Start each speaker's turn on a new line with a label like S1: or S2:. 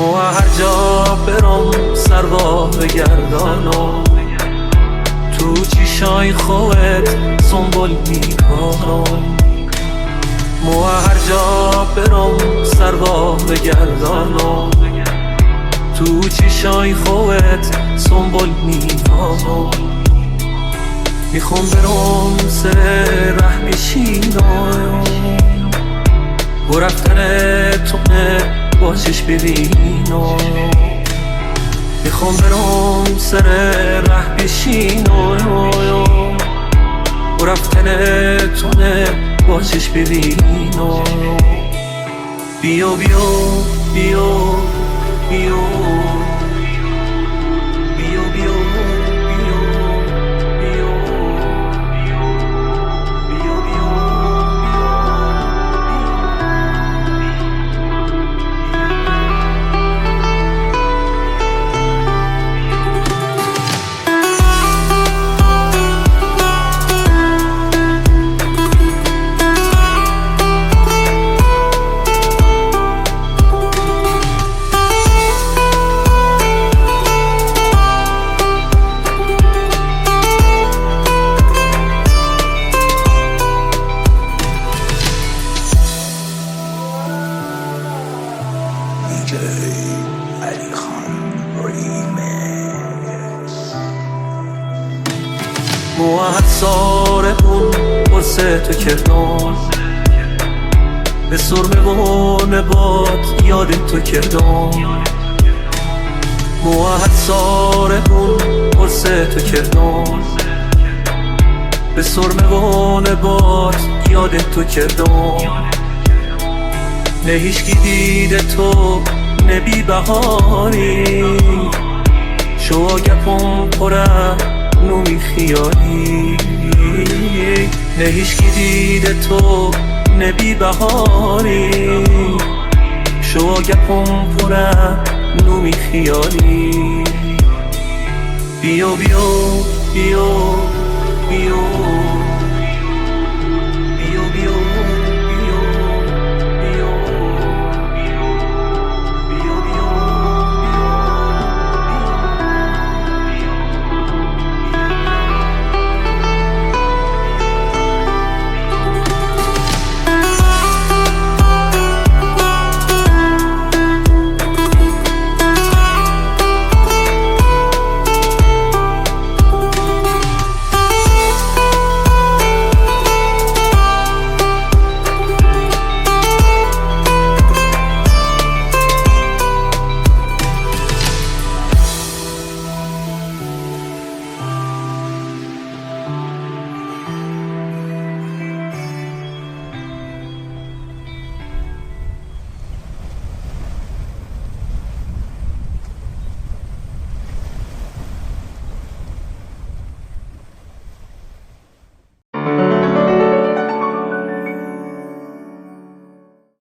S1: هر جا برم سروا بگردانم، تو چیشای خودت سنبول میکنم. هر جا برم سروا بگردانم، تو چیشای خودت سنبول میکنم. میخوام برم سر ره بشینم و رفتن تو با چشم ببینم. میخوام برم سر ره بشینم و رفتن تو با چشم ببینم. بیا بیا بیا بیا بیا بیا
S2: علی خان ریمیکس.
S1: موحد سارمون قرصه تو کردم، به سرمه و نبات یاد تو کردم. موحد سارمون قرصه تو کردم، به سرمه و نبات یاد تو کردم. نه هیچکی دیده تو نبی بهاری، شو گپم پره نومی خیالی. نه هیچکی دیده تو نبی بهاری، شو گپم پره نومی خیالی. بیا بیا بیا بیا